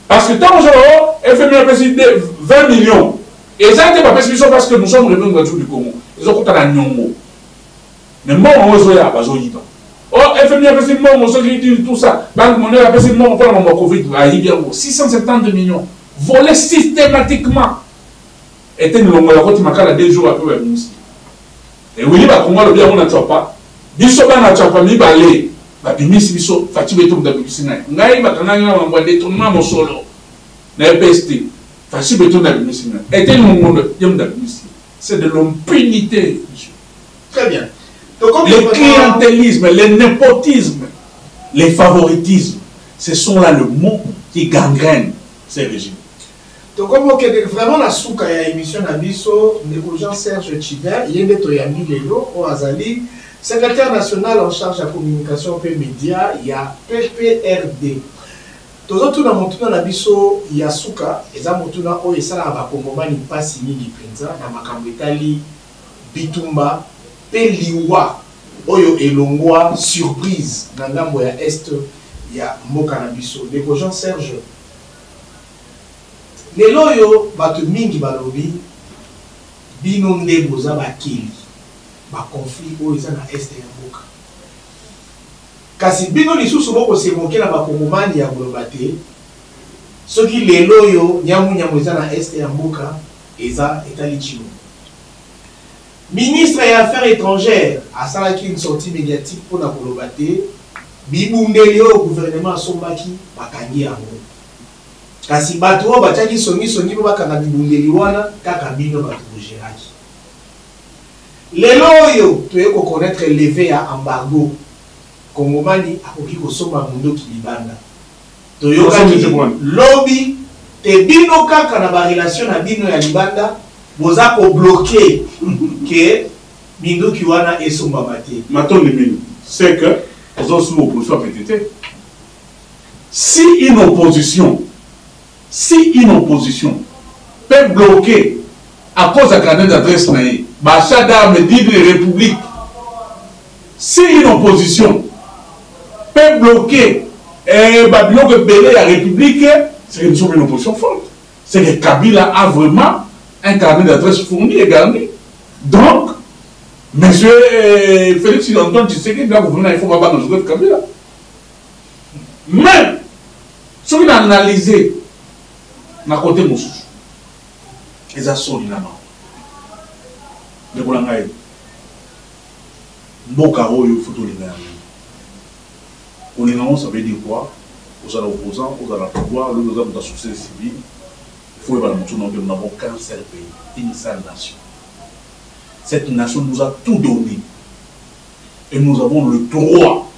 Parce que tant que FMI a précisé 20 millions. Et ça, c'est pas parce que nous sommes revenus dans le du Congo. Ils ont compté la Nyongo. Mais moi, on va jouer à Bazoïba. Oh, FMI a précisé tout ça. Banque monnaie a précisé on prend mon Covid. 670 millions. Volés systématiquement. Et tu as 2 jours après le ministre. Et oui, Congo, le bien, on n'a pas. Bisoba n'a pas mis balé. Bimisi biso fatigué tout de bimisi ngai. Ngai bakanga on détournement mon solo. Na PST. Fatigué tout de bimisi ngai. Et tel monde yom de bimisi. C'est de l'impunité. Très bien. Le clientélisme, le népotisme, les favoritismes, ce sont là le mot qui gangrène ces régimes. Donc, comme vraiment la souka à émission Nabiso, le Jean-Serge Tchibert, il y a des Toyami Lelo, au Azali, secrétaire national en charge de la communication et médias, il y a PPRD. Tous autres dans mon tour Nabiso, il y a souka, et ça mon tour là, oh, et ça là, va Congomani pas signé du Penza, dans ma Kambetali, Bitumba, Peliwa, Oyo Elongwa, surprise, dans l'Amboya Est, il y a Moka Nabiso. Le Jean-Serge. Lelo yo bato mingi balobi bino nde boza bakeli ba conflit oyo eza na este ya mboka kasi bino lisusu boko se moke na bakongomani ya koloba te soki lelo yo nyamu eza na este ya mboka eza etali chino. Ministre des Affaires étrangères asalaki une sortie médiatique pour na koloba te bibundeli oyo gouvernement asombaki bakangi yango. Kasi bato oyo batiaki songi po bakanga bibundeli wana kaka bino bato bogeraki. Lelo oyo toye kokonaître levé ya embargo Kongomani akoki kosomba mundoki libanda. Toyokaki lobi te bino kaka na barelation na bino ya libanda boza kobloke ke mindoki wana esombama te. Matonde mino, c'est que aux autres oppositions pété. Si une opposition peut bloquer à cause de la carnet d'adresse, Bachada me dit de République. Si une opposition peut bloquer Babylone Belé à la République, c'est que nous sommes une opposition forte. C'est que Kabila a vraiment un carnet d'adresse fourni et garni. Donc, M. Félix Antoine Tshisekedi doit gouverner, il faut pas dans Joseph Kabila. Même, si on a analysé na côté mosusu eza soli na bango ndeko na ngai Mbokaro, il faut tout les gars. Olingamon, ça veut dire quoi? Vous allez opposants, vous allez pouvoir, nous avons la société civile. Il faut évaluer tout le monde, nous n'avons qu'un seul pays, une seule nation. Cette nation nous a tout donné. Et nous avons le droit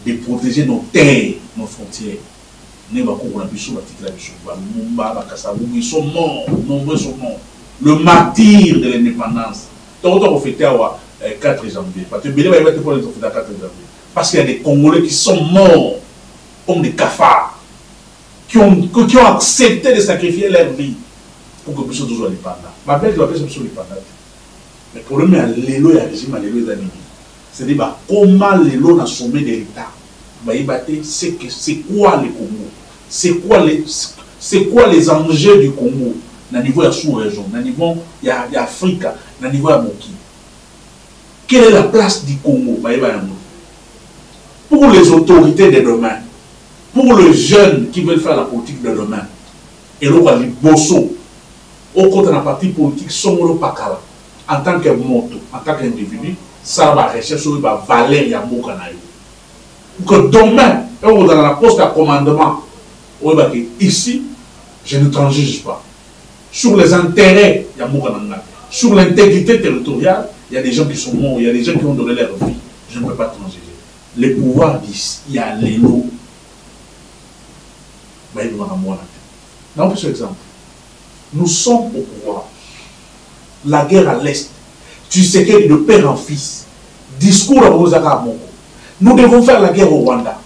de protéger nos terres, nos frontières. Ils sont morts, nombreux sont morts. Le martyr de l'indépendance. Donc, on fait 4 janvier. Parce qu'il y a des Congolais qui sont morts comme des cafards, qui ont accepté de sacrifier leur vie pour que nous soyons toujours indépendants. Ma belle, je vais appeler ça indépendant. Mais pour le moment, l'élo et le régime, c'est-à-dire comment l'élo a sommet de l'État. C'est quoi le Congo? C'est quoi les enjeux du Congo? Au niveau de la sous-région, au niveau de l'Afrique, au niveau de Moki. Quelle est la place du Congo? Pour les autorités de demain, pour les jeunes qui veulent faire la politique de demain, et là, on bosso, au côté de la partie politique, Somolo Pakala, en tant que moto, en tant qu'individu, ça va rechercher sur la valeur Yambo Kanayo. Pour que demain, on dans la poste à commandement, ici, je ne transige pas. Sur les intérêts Yambo Kananga, sur l'intégrité territoriale, il y a des gens qui sont morts, il y a des gens qui ont donné leur vie. Je ne peux pas transiger. Les pouvoirs disent, il y a les lots. Dans un exemple, nous sommes au pouvoir. La guerre à l'Est, tu sais que de père en fils, discours à Moko. Nous devons faire la guerre au Rwanda.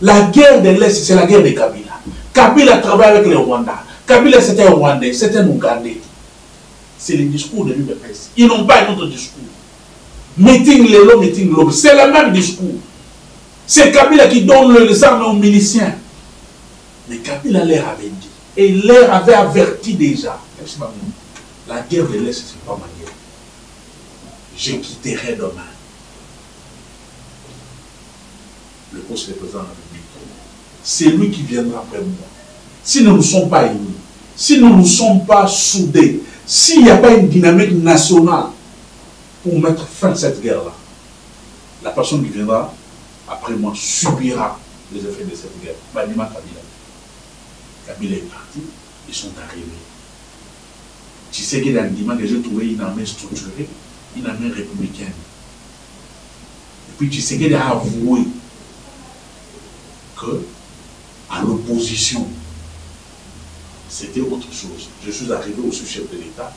La guerre de l'Est, c'est la guerre de Kabila. Kabila travaille avec les Rwandais. Kabila, c'était un Rwandais, c'était un Ougandais. C'est le discours de l'UPS. Ils n'ont pas un autre discours. Meeting Lelo, meeting Lobe. C'est le même discours. C'est Kabila qui donne les armes aux miliciens. Mais Kabila leur avait dit. Et leur avait averti déjà. La guerre de l'Est, ce n'est pas ma guerre. Je quitterai demain le poste de président de la République. C'est lui qui viendra après moi. Si nous ne sommes pas unis, si nous ne sommes pas soudés, s'il n'y a pas une dynamique nationale pour mettre fin à cette guerre-là, la personne qui viendra après moi subira les effets de cette guerre. Banima Kabila. Kabila est parti, ils sont arrivés. Tu sais qu'il y a un dimanche que j'ai trouvé une armée structurée, une armée républicaine. Et puis tu sais qu'il a avoué que à l'opposition, c'était autre chose. Je suis arrivé au sous-chef de l'État,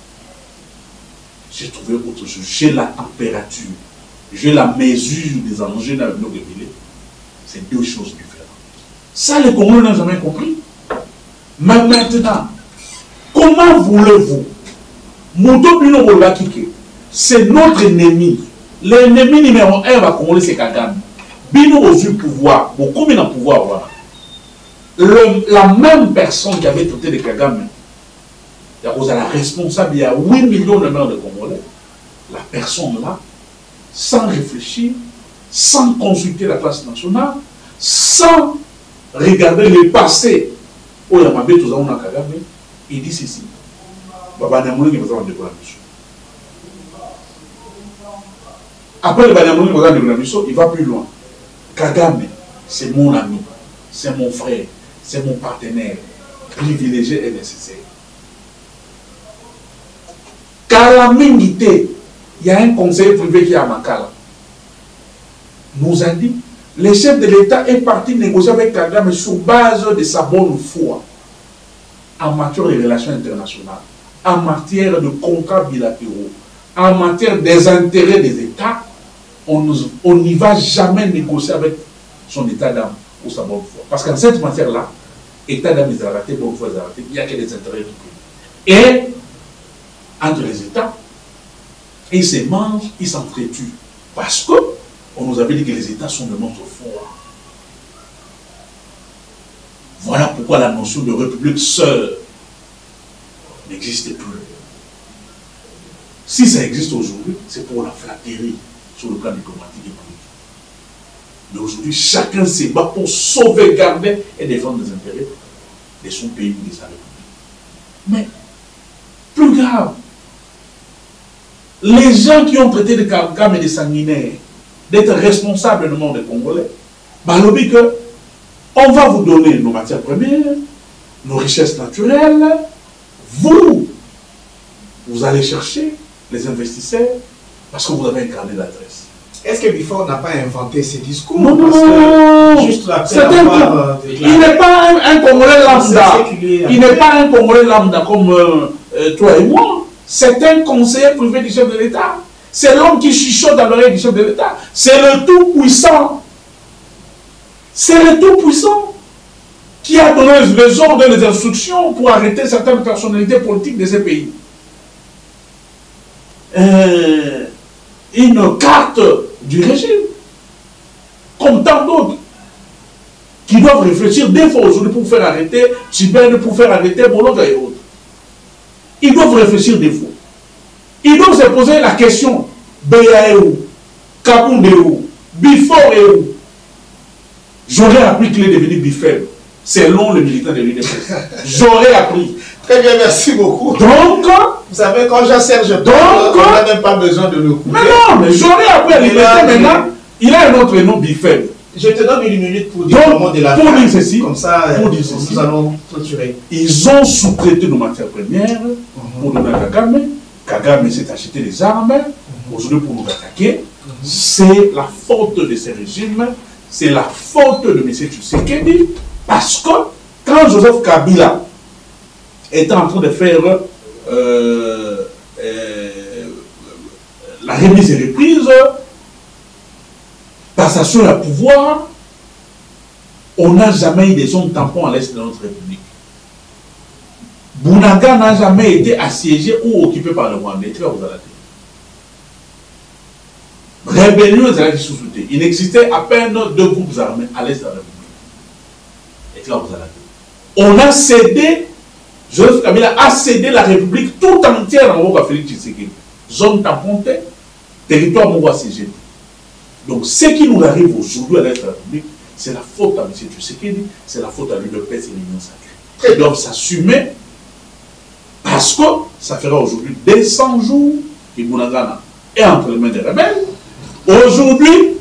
j'ai trouvé autre chose. J'ai la température, j'ai la mesure des enjeux dans le révélé. C'est deux choses différentes. Ça, les Congolais n'ont jamais compris. Mais maintenant, comment voulez-vous? Moto Bino Bolakike, c'est notre ennemi. L'ennemi numéro 1 va Congolais, c'est Kagame. Bino a eu pouvoir, beaucoup de pouvoir. Voilà. La même personne qui avait traité de Kagame, il y a la responsable, il y a 8 millions de maires de Congolais. La personne là, sans réfléchir, sans consulter la classe nationale, sans regarder le passé, où il y a Mabé, tout ça, on a Kagame, il dit ceci. Après le Banyamouni, il va plus loin. Kagame, c'est mon ami, c'est mon frère, c'est mon partenaire, privilégié et nécessaire. Kalamingité, il y a un conseiller privé qui est à Makala, nous a dit, le chef de l'État est parti négocier avec Kagame sur base de sa bonne foi en matière de relations internationales, en matière de contrats bilatéraux, en matière des intérêts des États. On n'y va jamais négocier avec son état d'âme ou sa bonne foi. Parce qu'en cette matière-là, état d'âme est raté, bonne foi est raté, il n'y a que des intérêts du pays. Et entre les États, ils se mangent, ils s'entretuent. Parce qu'on nous avait dit que les États sont de notre foi. Voilà pourquoi la notion de république seule n'existe plus. Si ça existe aujourd'hui, c'est pour la flatterie sur le plan diplomatique et politique. Mais aujourd'hui, chacun se bat pour sauvegarder et défendre les intérêts de son pays ou de sa république. Mais, plus grave, les gens qui ont traité de Kagame et de sanguinaires, d'être responsable du monde congolais, balobi que on va vous donner nos matières premières, nos richesses naturelles, vous allez chercher les investisseurs parce que vous avez un carnet d'adresse. Est-ce que Bifor n'a pas inventé ces discours? Non, non, non. Juste il n'est pas un Congolais lambda. Il n'est pas un Congolais lambda comme toi et moi. C'est un conseiller privé du chef de l'État. C'est l'homme qui chuchote dans l'oreille du chef de l'État. C'est le tout-puissant. C'est le tout-puissant qui a donné les ordres et les instructions pour arrêter certaines personnalités politiques de ces pays. Une carte du régime, comme tant d'autres, qui doivent réfléchir des fois aujourd'hui pour faire arrêter Chibène, pour faire arrêter Bolonga et autres. Ils doivent réfléchir des fois. Ils doivent se poser la question, Béa est où? Kabound est où? Bifor est où? J'aurais appris qu'il est devenu bifaible, selon le militant de l'UDPS. J'aurais appris. Très bien, merci beaucoup. Donc, vous savez, quand Jean-Serge parle, on n'a même pas besoin de le couper. Mais non, mais j'aurais appris à liberté maintenant. Il a un autre nom bifaible. Je te donne une minute pour dire le mot de la fin. Pour dire ceci, comme ça, pour dire ceci, nous allons clôturer. Ils ont sous-traité nos matières premières pour donner à Kagame. Kagame s'est acheté des armes aujourd'hui pour nous attaquer. C'est la faute de ces régimes. C'est la faute de M. Tshisekedi. Parce que quand Joseph Kabila était en train de faire la remise et reprise, passation à pouvoir, on n'a jamais eu des zones tampons à l'est de notre République. Bounaga n'a jamais été assiégé ou occupé par le Rwandais. Rébellion, il existait à peine 2 groupes armés à l'est de la République. On a cédé, Joseph Kabila a cédé la République tout entière en haut à Félix Tshisekedi. Zone tampon, territoire mou assiégé. Donc ce qui nous arrive aujourd'hui à l'est de la République, c'est la faute à M. Tshisekedi, c'est la faute à l'UDPS et l'Union sacrée. Ils doivent s'assumer parce que ça fera aujourd'hui 200 jours que Bounagana est entre les mains des rebelles. Aujourd'hui,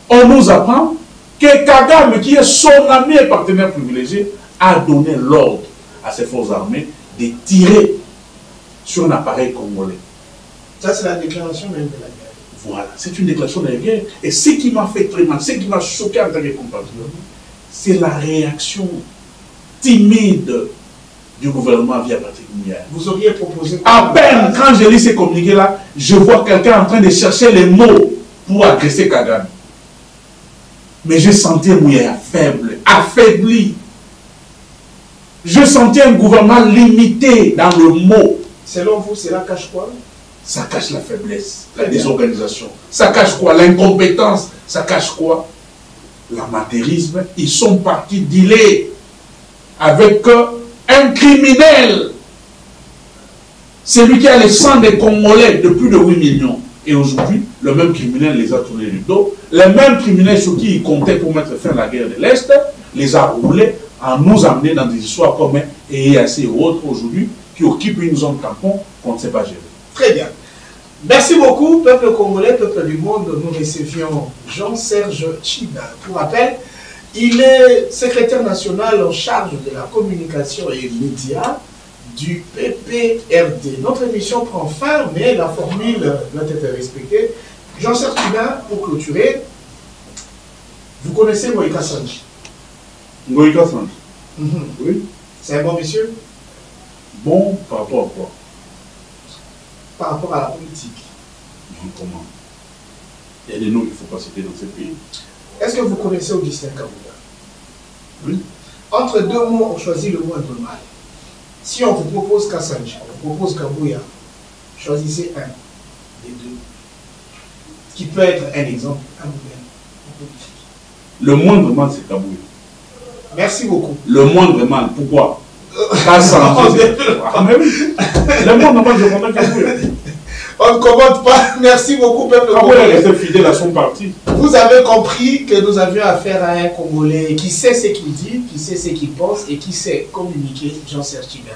on nous apprend que Kagame, qui est son ami et partenaire privilégié, a donné l'ordre à ses forces armées de tirer sur un appareil congolais. Ça, c'est la déclaration même de la guerre. Voilà, c'est une déclaration de la guerre. Et ce qui m'a fait très mal, ce qui m'a choqué en tant que compatriote, c'est la réaction timide du gouvernement via Patrick Mouillard. Vous auriez proposé... À peine, quand je lis ces communiqués-là, je vois quelqu'un en train de chercher les mots pour agresser Kagame. Mais je sentais Mouillard faible, affaibli. Je sentais un gouvernement limité dans le mot. Selon vous, cela cache quoi? Ça cache la faiblesse, la désorganisation. Ça cache quoi? L'incompétence. Ça cache quoi? L'amateurisme. Ils sont partis dealer avec un criminel. Celui qui a le sang des Congolais de plus de 8 millions. Et aujourd'hui, le même criminel les a tournés du dos. Les mêmes criminels sur qui ils comptaient pour mettre fin à la guerre de l'Est, les a roulés en nous amener dans des histoires comme EAC et autres aujourd'hui, qui occupent une zone tampon qu'on ne sait pas gérer. Très bien. Merci beaucoup, peuple congolais, peuple du monde. Nous recevions Jean-Serge Tchiba. Pour rappel, il est secrétaire national en charge de la communication et médias du PPRD. Notre émission prend fin, mais la formule doit être respectée. Jean-Serge Tchiba, pour clôturer, vous connaissez Moïka Sanji? Moïka Sanji. Oui. C'est un bon monsieur? Bon, par rapport à quoi? Par rapport à la politique. Comment? Il y a des noms qu'il ne faut pas citer dans ce pays. Est-ce que vous connaissez Augustin Kabouya? Oui. Entre 2 mots, on choisit le moindre mal. Si on vous propose Kassanji, on vous propose Kabouya, choisissez un des 2. Qui peut être un exemple. Le moindre mal, c'est Kabouya. Merci beaucoup. Le moindre mal, pourquoi? Kassanji. Ah, mais oui. Le moindre mal, je comprends Kabouya. On ne commente pas. Merci beaucoup, peuple congolais. Rester fidèle à son parti. Vous avez compris que nous avions affaire à un Congolais qui sait ce qu'il dit, qui sait ce qu'il pense et qui sait communiquer, Jean-Serge Tchiba.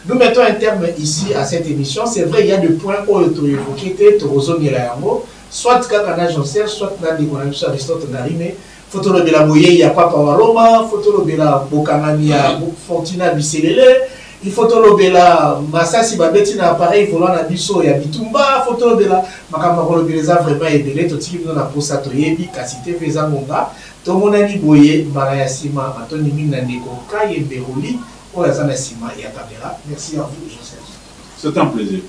Nous mettons un terme ici à cette émission. C'est vrai, il y a des points où tu évoquais, soit kaka na Joncer, soit na ndeko na biso Aristote Ndarime, photo lobela boye ya Papa Waloma, photo lobela bokangami ya Fortina Biselele, il faut lobela Masasi babeti na appareil volant na biso ya bitumba, photo lobela makambo lobeleza vraiment ebele to tiki na posa to yebi kasi te veza monga to monani boye mbala ya sima atoni mingi na ndeko Kayembe Roli oya za na sima ya caméra. Merci à vous, Joseph. C'est un plaisir.